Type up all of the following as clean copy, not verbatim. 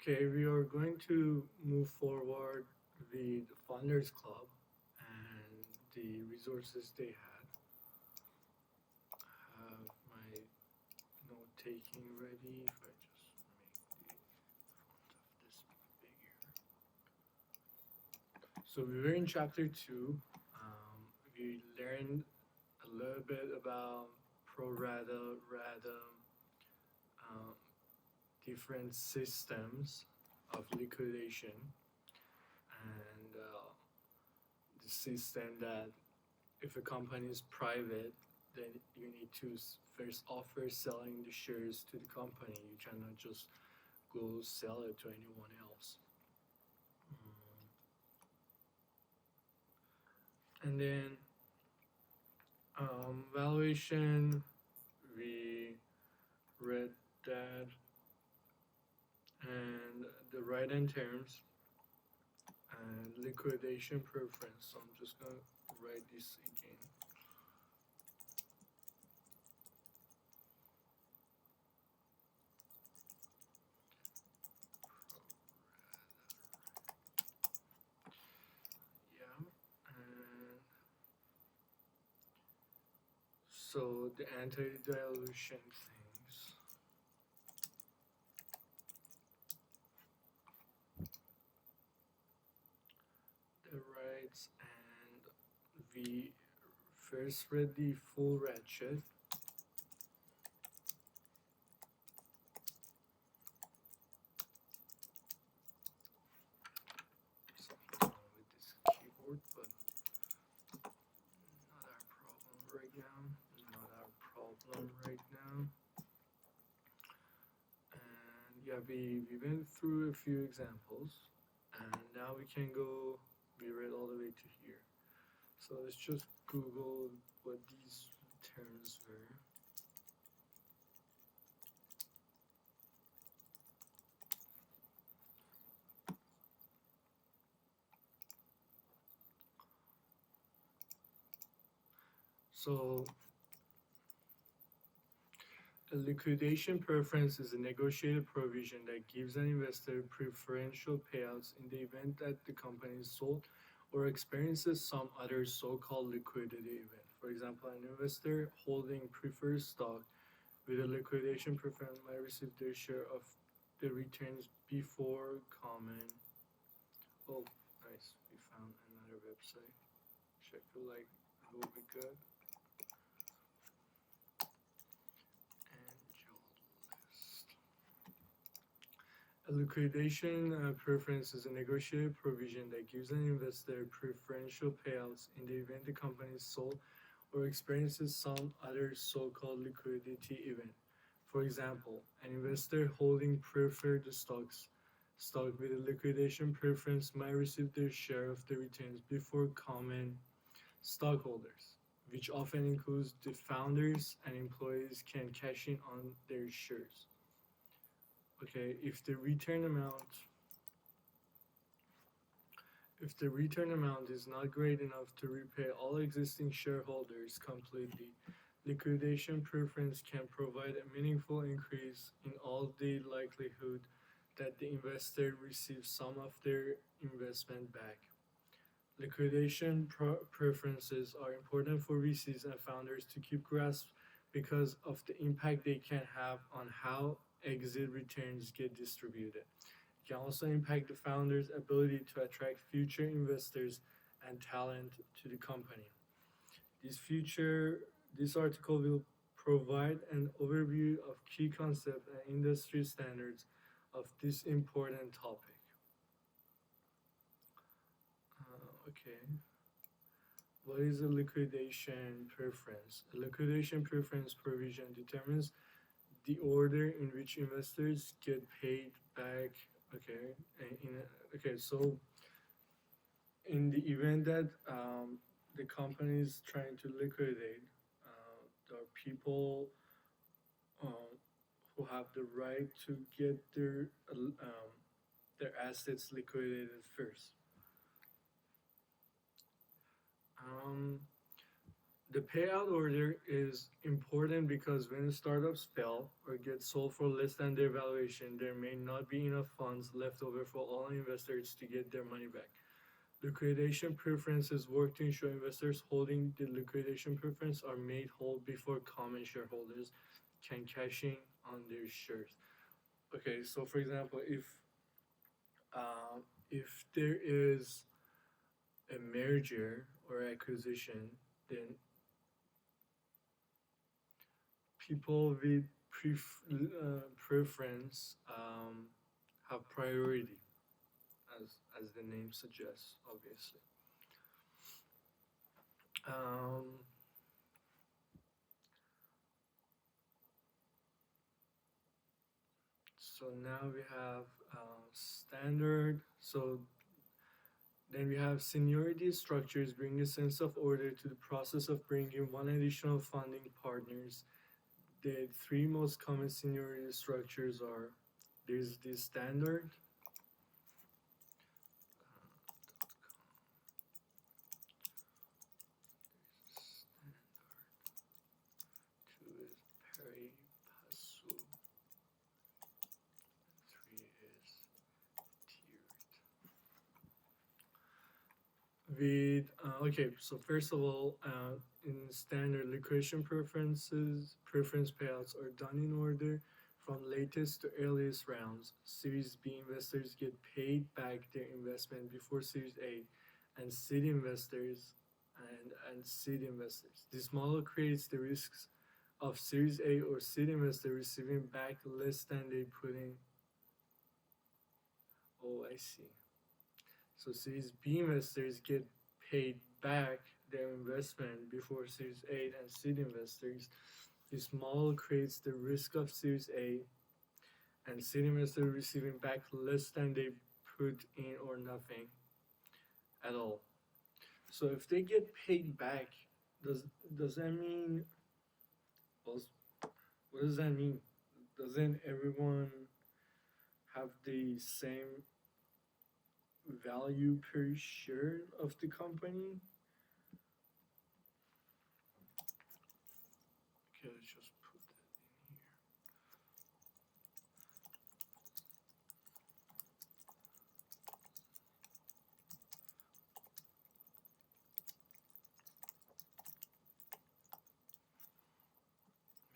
Okay, we are going to move forward with the Founders Club and the resources they had. I have my note taking ready. If I just make the font of this bigger. So we were in chapter 2. We learned a little bit about pro rata, rata, um, different systems of liquidation, and the system that if a company is private, then you need to first offer selling the shares to the company. You cannot just go sell it to anyone else. And then valuation, we read that, and the right end terms and liquidation preference. So I'm just gonna write this again. Yeah, and so the anti-dilution things. The rights, and we first read the full ratchet. Something wrong with this keyboard, but not our problem right now. Not our problem right now. And yeah, we went through a few examples, and now we can go. We read all the way to here. So let's just Google what these terms were. So a liquidation preference is a negotiated provision that gives an investor preferential payouts in the event that the company is sold or experiences some other so-called liquidity event. For example, an investor holding preferred stock with a liquidation preference might receive their share of the returns before common. Oh, nice. We found another website, which I feel like will be good. A liquidation preference is a negotiated provision that gives an investor preferential payouts in the event the company is sold or experiences some other so-called liquidity event. For example, an investor holding preferred stock with a liquidation preference might receive their share of the returns before common stockholders, which often includes the founders and employees can cash in on their shares. Okay, if the return amount is not great enough to repay all existing shareholders completely, liquidation preference can provide a meaningful increase in all the likelihood that the investor receives some of their investment back. Liquidation preferences are important for VCs and founders to keep grasp because of the impact they can have on how exit returns get distributed. It can also impact the founder's ability to attract future investors and talent to the company. This article will provide an overview of key concepts and industry standards of this important topic. Okay. What is a liquidation preference? A liquidation preference provision determines the order in which investors get paid back. So in the event that the company is trying to liquidate, there are people who have the right to get their assets liquidated first. The payout order is important because when startups fail or get sold for less than their valuation, there may not be enough funds left over for all investors to get their money back. Liquidation preferences work to ensure investors holding the liquidation preference are made whole before common shareholders can cash in on their shares. Okay, so for example, if there is a merger or acquisition, then people with preference have priority, as the name suggests, obviously. Um, so now we have standard. So then we have seniority structures bring a sense of order to the process of bringing one additional funding partners. The three most common seniority structures are there's the standard, two is pari passu, three is tiered. Okay, so first of all, in standard liquidation preference payouts are done in order from latest to earliest rounds. Series B investors get paid back their investment before Series A, and seed investors and seed investors. This model creates the risks of Series A or seed investor receiving back less than they put in. Oh, I see. So Series B investors get paid back their investment before Series A and seed investors. This model creates the risk of Series A and seed investors receiving back less than they put in or nothing at all. So if they get paid back, does that mean, well, what does that mean? Doesn't everyone have the same value per share of the company? Okay, let's just put that in here.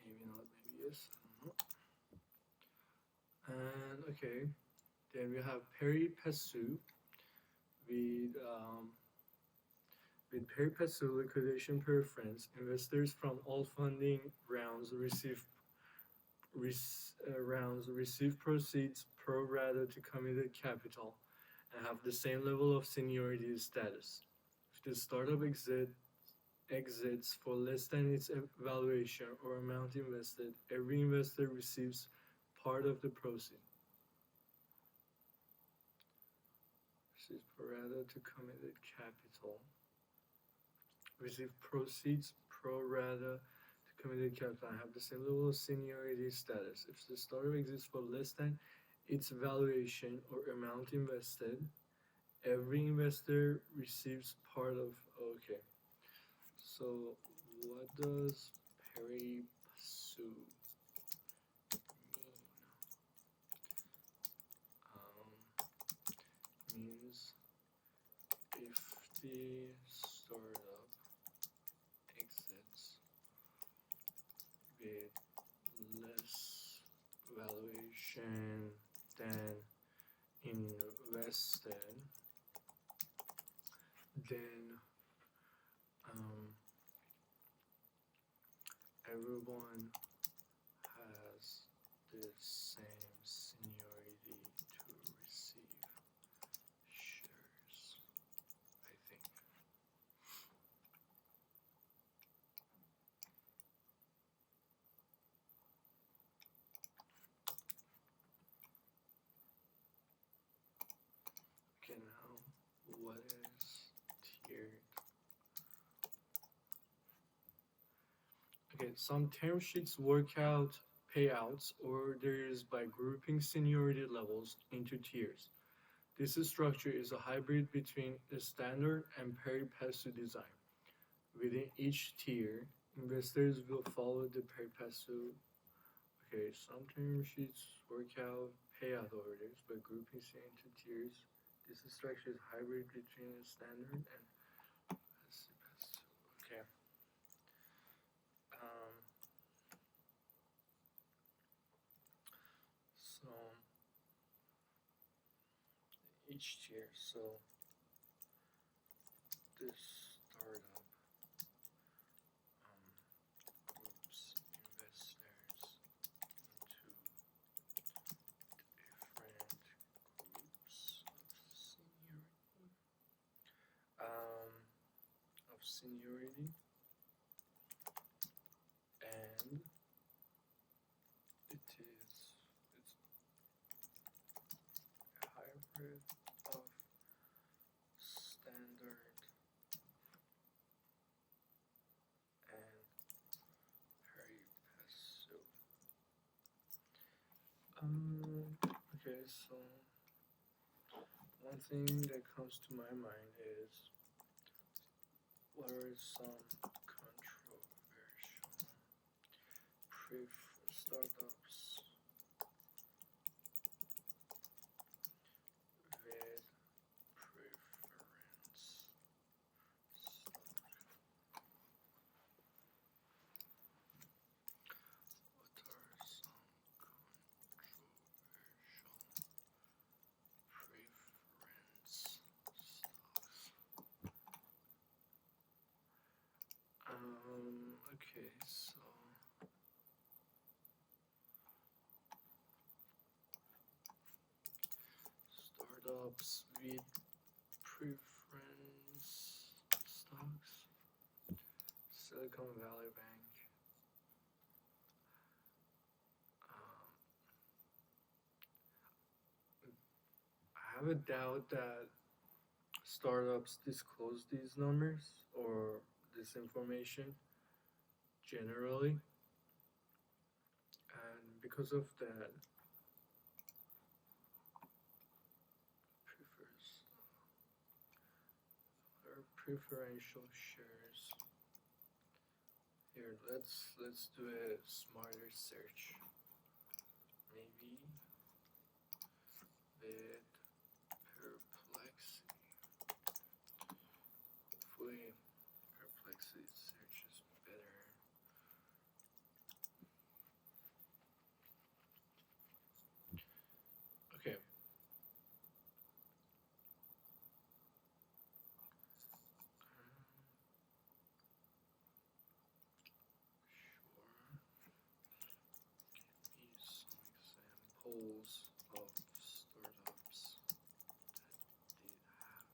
Maybe not, maybe yes, I don't know. And okay, then we have pari passu with pari passu liquidation preference. Investors from all funding rounds receive proceeds pro rata to committed capital and have the same level of seniority status. If the startup exits for less than its valuation or amount invested, every investor receives part of the proceeds. Receives pro rata to committed capital. Receive proceeds pro rata to committed capital and have the same level of seniority status. If the startup exists for less than its valuation or amount invested, every investor receives part of. Okay. So what does pari passu mean? Means if the startup exits with less valuation than invested, then everyone has the same seniority to receive shares, I think. Okay, now what is tiered? Okay, some term sheets work out payouts orders by grouping seniority levels into tiers. This structure is a hybrid between a standard and pari passu design. Within each tier, investors will follow the pari passu. Okay, some term sheets work out payout orders by grouping into tiers. This structure is hybrid between a standard and passive. Okay. Um, so each tier. So this startup groups investors into different groups um, of seniority, and it's a hybrid of standard and pari passu. Okay, so one thing that comes to my mind is what are some controversial startups with preference stock? What are some controversial preference stocks? Okay, so startups with preference stocks. Silicon Valley Bank. Um, I have a doubt that startups disclose these numbers or this information generally, and because of that, prefers or preferential shares. Here, let's do a smarter search. Maybe with Perplexity. Hopefully, Perplexity search is better. Okay. Sure. Give me some examples of startups that did have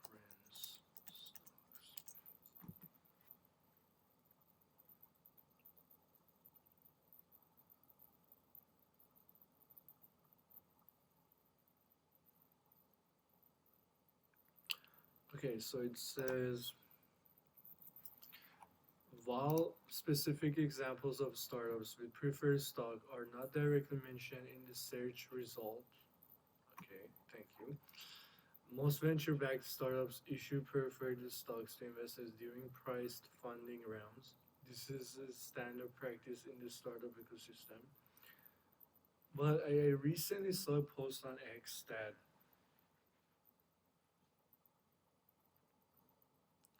preference stocks. Okay, so it says while specific examples of startups with preferred stock are not directly mentioned in the search result, okay, thank you. Most venture-backed startups issue preferred stocks to investors during priced funding rounds. This is a standard practice in the startup ecosystem. But I recently saw a post on X that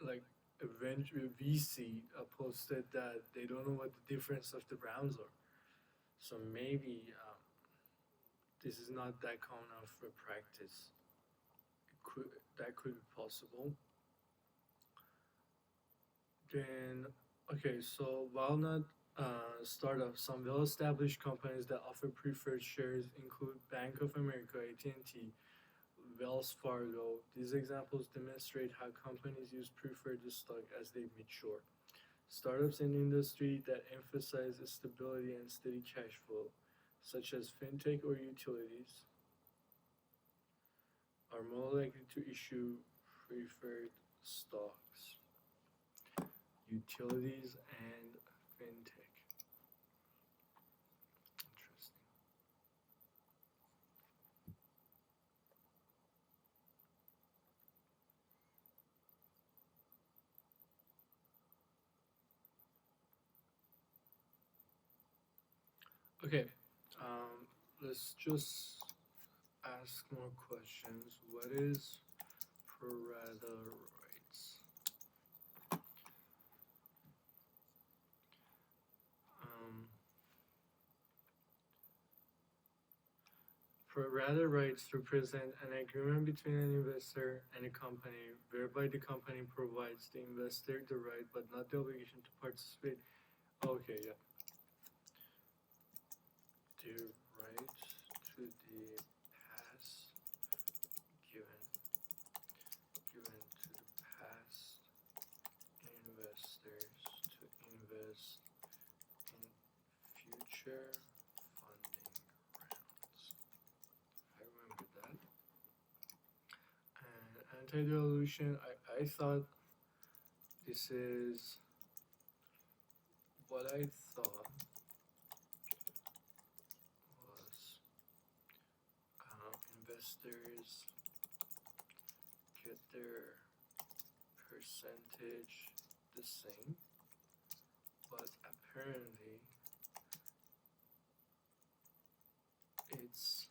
like a venture VC posted that they don't know what the difference of the rounds are. So maybe this is not that common of a practice. That could be possible. Then okay, so Walnut startups, some well-established companies that offer preferred shares include Bank of America, AT&T, Wells Fargo. These examples demonstrate how companies use preferred stock as they mature. Startups in industry that emphasize stability and steady cash flow, such as fintech or utilities, are more likely to issue preferred stocks. Utilities and fintech. Interesting. Okay, let's just ask more questions. What is pro rata rights? Um, Pro rata rights represent an agreement between an investor and a company, whereby the company provides the investor the right but not the obligation to participate. Okay, yeah. The right to the past given to the past investors to invest in future funding rounds. I remember that. And anti-dilution, I thought this is what I thought was investors get their percentage the same, but apparently it's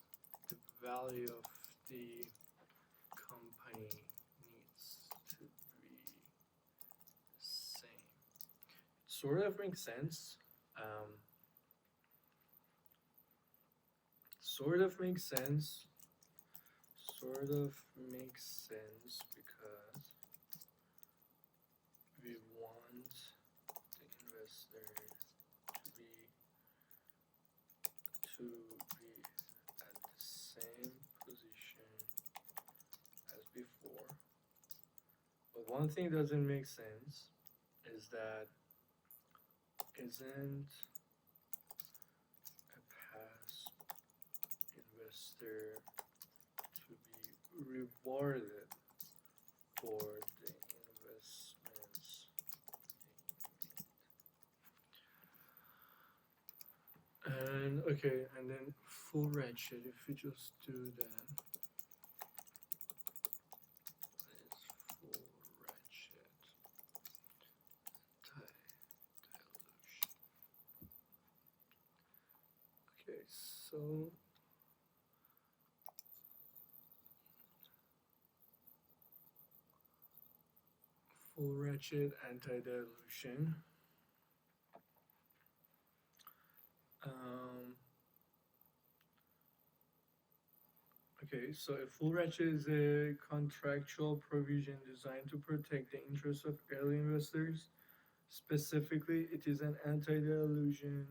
the value of the company needs to be the same. Sort of makes sense. Sort of makes sense. Sort of makes sense because we want the investor to be at the same position as before. But one thing doesn't make sense is that isn't a past investor to be rewarded for the investments they made. And okay, and then full ratchet, if we just do that. What is full ratchet dilution? Okay, so full ratchet anti-dilution. Okay, so a full ratchet is a contractual provision designed to protect the interests of early investors. Specifically, it is an anti-dilution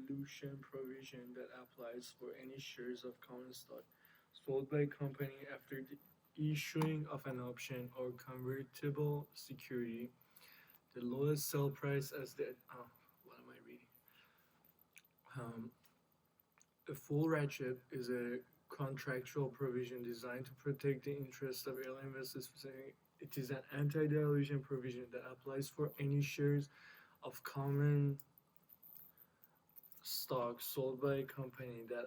dilution provision that applies for any shares of common stock sold by a company after the issuing of an option or convertible security. The lowest sell price as the what am I reading? A full ratchet is a contractual provision designed to protect the interests of early investors. It is an anti-dilution provision that applies for any shares of common stock sold by a company that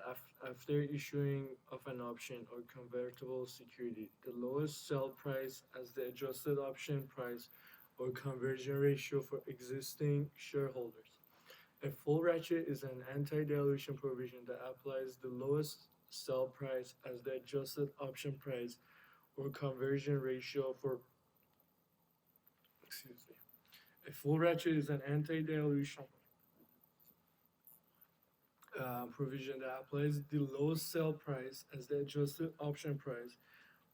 after issuing of an option or convertible security, the lowest sell price as the adjusted option price or conversion ratio for existing shareholders. A full ratchet is an anti-dilution provision that applies the lowest sell price as the adjusted option price or conversion ratio for a full ratchet is an anti-dilution provision that applies the lowest sell price as the adjusted option price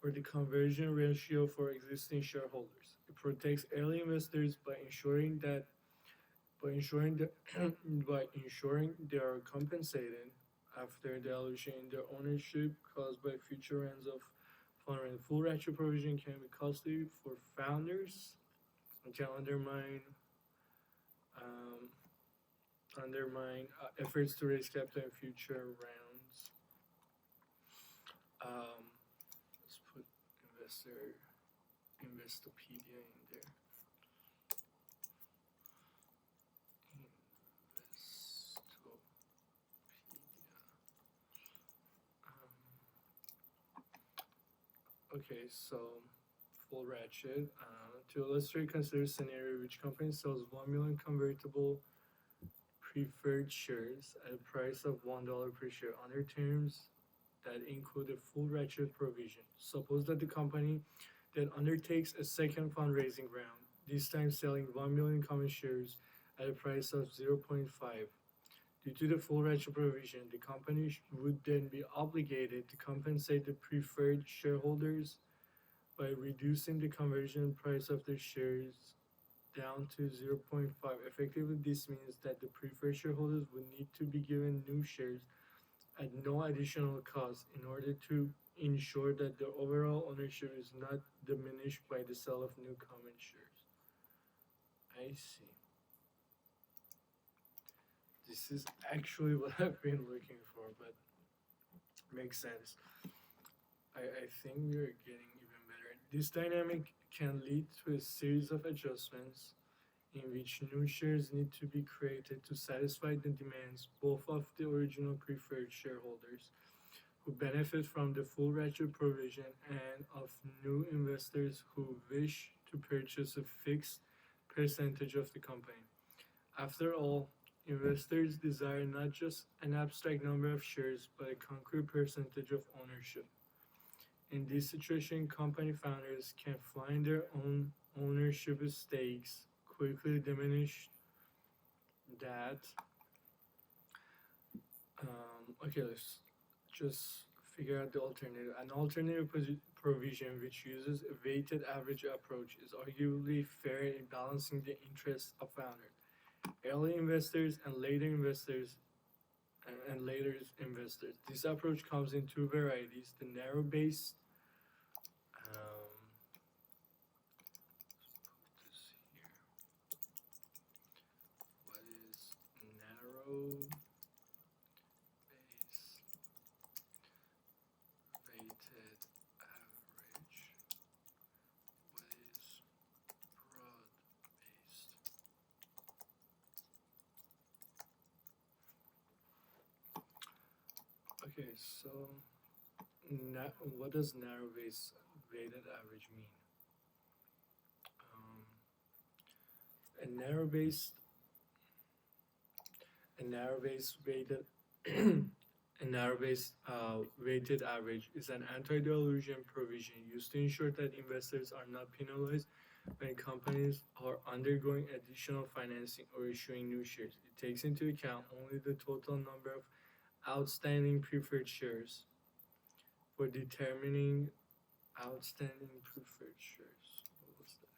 or the conversion ratio for existing shareholders. It protects early investors by ensuring they are compensated after dilution in their ownership caused by future rounds of funding. Full ratchet provision can be costly for founders and can undermine efforts to raise capital in future rounds. Let's put Investopedia in there. Okay, so full ratchet. To illustrate, consider a scenario which company sells 1 million convertible preferred shares at a price of $1 per share under terms that include a full ratchet provision. Suppose that the company that undertakes a second fundraising round, this time selling 1 million common shares at a price of 0.5. Due to the full ratchet provision, the company would then be obligated to compensate the preferred shareholders by reducing the conversion price of their shares down to 0.5. Effectively, this means that the preferred shareholders would need to be given new shares at no additional cost in order to ensure that their overall ownership is not diminished by the sale of new common shares. I see. This is actually what I've been looking for, but makes sense. I think we're getting even better. This dynamic can lead to a series of adjustments in which new shares need to be created to satisfy the demands both of the original preferred shareholders who benefit from the full ratchet provision and of new investors who wish to purchase a fixed percentage of the company. After all, investors desire not just an abstract number of shares but a concrete percentage of ownership. In this situation, company founders can find their own ownership stakes quickly diminish that. Okay, let's just figure out the alternative. An alternative provision which uses a weighted average approach is arguably fair in balancing the interests of founders, early investors, and later investors. This approach comes in two varieties: the narrow-based narrow-based weighted average. What is broad-based? Okay, so what does narrow-based weighted average mean? A narrow-based weighted a narrow-based weighted average is an anti-dilution provision used to ensure that investors are not penalized when companies are undergoing additional financing or issuing new shares. It takes into account only the total number of outstanding preferred shares for determining outstanding preferred shares. What was that?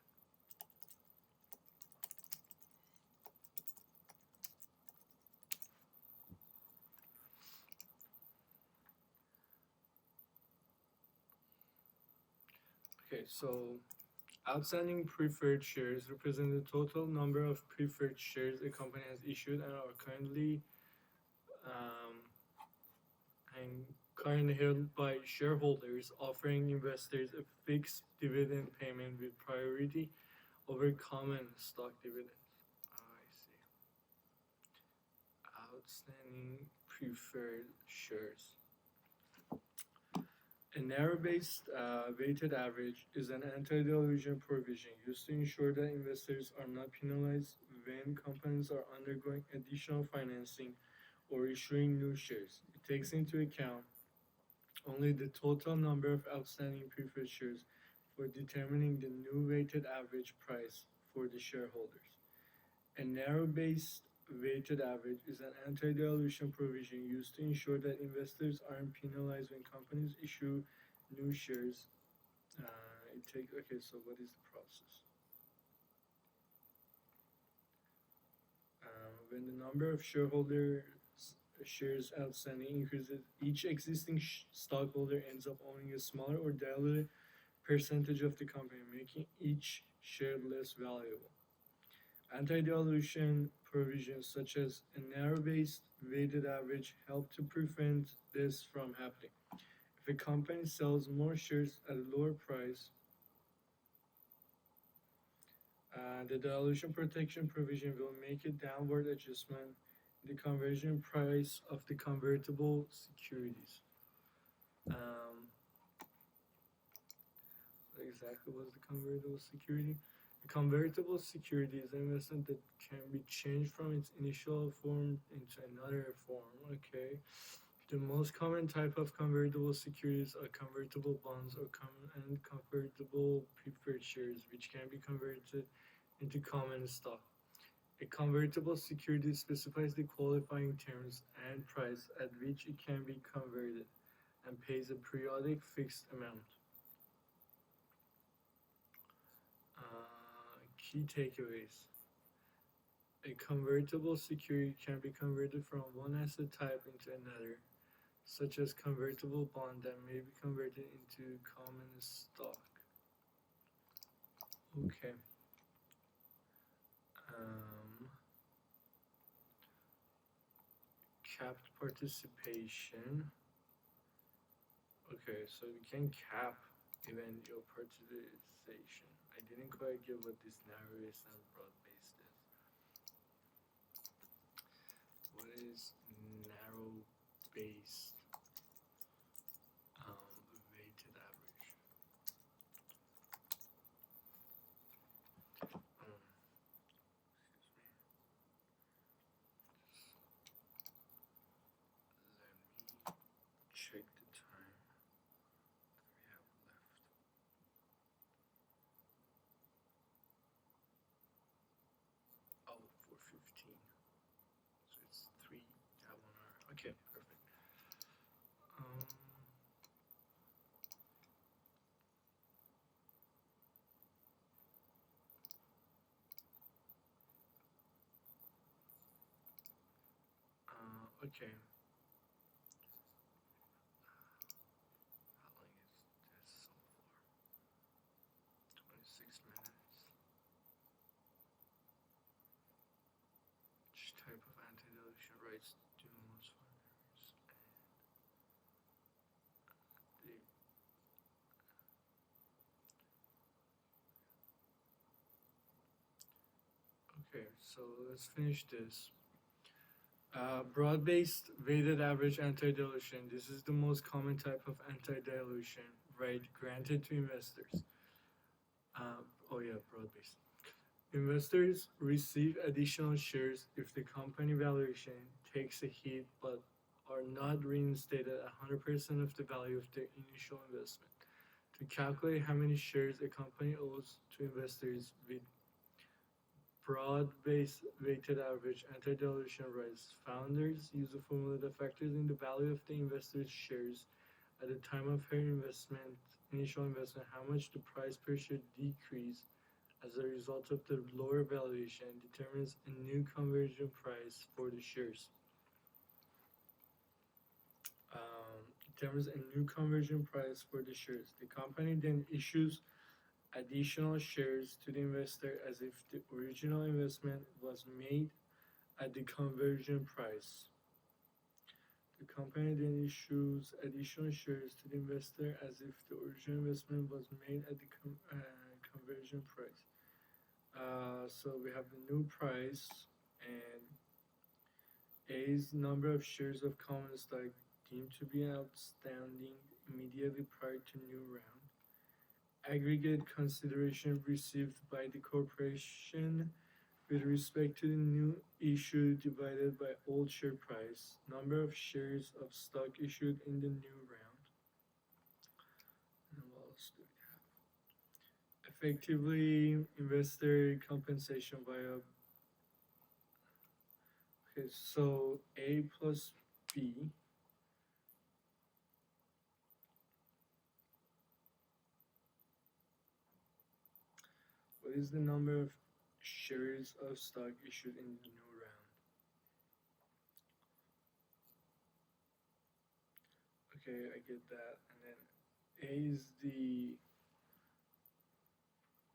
Okay, so outstanding preferred shares represent the total number of preferred shares a company has issued and are currently held by shareholders, offering investors a fixed dividend payment with priority over common stock dividends. I see. Outstanding preferred shares. A narrow-based weighted average is an anti-dilution provision used to ensure that investors are not penalized when companies are undergoing additional financing or issuing new shares. It takes into account only the total number of outstanding preferred shares for determining the new weighted average price for the shareholders. A narrow-based weighted average is an anti-dilution provision used to ensure that investors aren't penalized when companies issue new shares. Okay, so what is the process? When the number of shareholders shares outstanding increases, each existing stockholder ends up owning a smaller or diluted percentage of the company, making each share less valuable. Anti-dilution provisions such as a narrow-based weighted average help to prevent this from happening. If a company sells more shares at a lower price, the dilution protection provision will make a downward adjustment in the conversion price of the convertible securities. What exactly was the convertible security? A convertible security is an investment that can be changed from its initial form into another form. Okay. The most common type of convertible securities are convertible bonds and convertible preferred shares, which can be converted into common stock. A convertible security specifies the qualifying terms and price at which it can be converted and pays a periodic fixed amount. Key takeaways. A convertible security can be converted from one asset type into another, such as convertible bond that may be converted into common stock. Okay. Capped participation. Okay, so you can cap even your participation. I didn't quite get what this narrow-based and broad-based is. What is narrow-based? Weighted average. Excuse me. Let me check the time that we have left. Oh, 4:15. So it's 1 hour. Okay, perfect. Okay. How long is this so far? 26 minutes. Which type of anti-dilution rights do most funders and the Okay, so let's finish this. Broad-based weighted average anti-dilution. This is the most common type of anti-dilution right granted to investors. Broad-based. Investors receive additional shares if the company valuation takes a hit but are not reinstated at 100% of the value of their initial investment. To calculate how many shares a company owes to investors with broad-based weighted average anti-dilution rights, founders use a formula that factors in the value of the investor's shares at the time of her initial investment, how much the price per share decreased as a result of the lower valuation, determines a new conversion price for the shares. Determines a new conversion price for the shares. The company then issues additional shares to the investor as if the original investment was made at the conversion price. The company then issues additional shares to the investor as if the original investment was made at the conversion price. So we have the new price and A's number of shares of common stock deemed to be outstanding immediately prior to new round. Aggregate consideration received by the corporation with respect to the new issue divided by old share price. Number of shares of stock issued in the new round. And what else do we have? Effectively, investor compensation via. Okay, so A plus B. What is the number of shares of stock issued in the new round? Okay, I get that. And then A is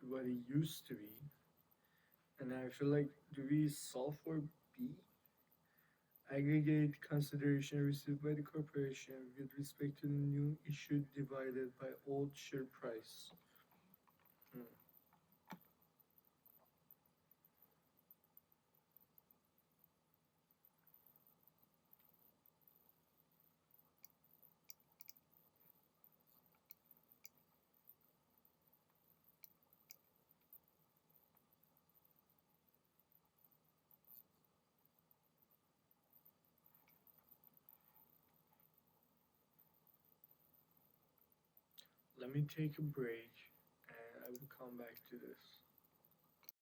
what it used to be. And I feel like, do we solve for B? Aggregate consideration received by the corporation with respect to the new issue divided by old share price. let me take a break and I will come back to this.